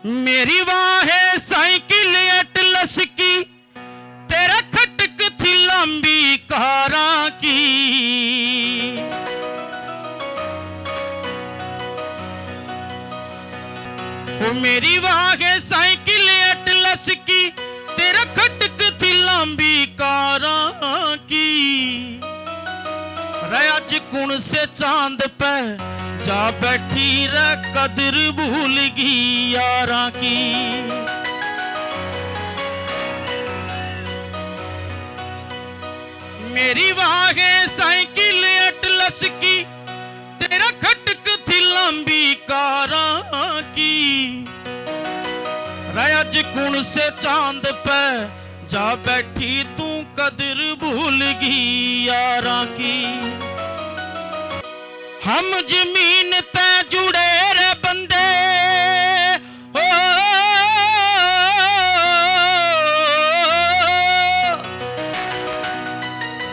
मेरी वाहे cycle Atlas की, तेरा खटक थी लंबी कारा की। वो मेरी वाहे साइकिल एटलस की, तेरा खटक थी लंबी कारा की। आज कुण से चांद पे जा बैठी रे, कदर भूल गई यारा की। मेरी वाहे साइकिल एटलस की, तेरा खटक थी लंबी कारा की। आज कुण से चांद पे जा बैठी, तू कदर भूल गई यारा की। हम जमीन ते जुड़े रे बंदे, ओ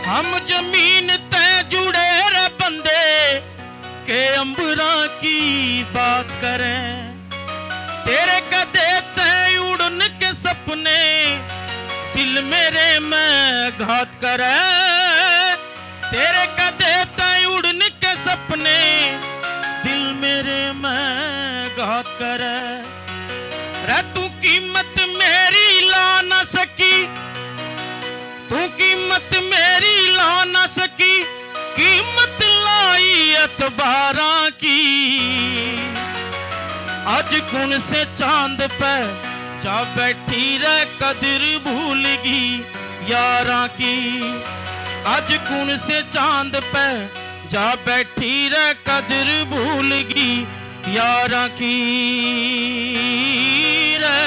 हम जमीन ते जुड़े रे बंदे, के अंबरा की बात करें। तेरे कदे ते उड़न के सपने, दिल मेरे में घात करे। तेरे कदे ते उड़न के सपने, दिल मेरे में घात करे। रे तू कीमत मेरी ला ना सकी, तू कीमत मेरी ला ना सकी, कीमत लाई एतबारा की। आज कुण से चांद पे जा बैठी रे, कदर भूल गई यारा की। आज कुण से चांद पे जा बैठी रे, कदर भूल गई यारा की रे।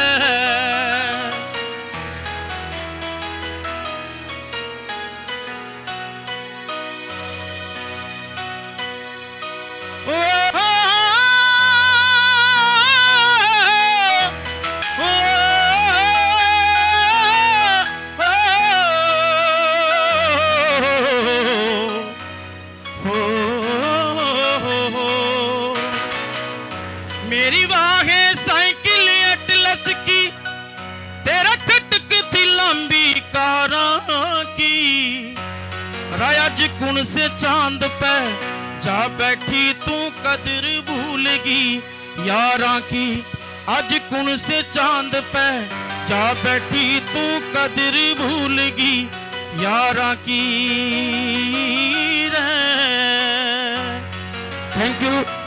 मेरी वाहे साइकिल एटलस की, तेरा खटक थी लंबी कारा की। आज कुण से चांद पे जा बैठी, तू कदर भूल गई यारा की। आज कुण से चांद पे जा बैठी, तू कदर भूल गई यारा की रे। Thank you.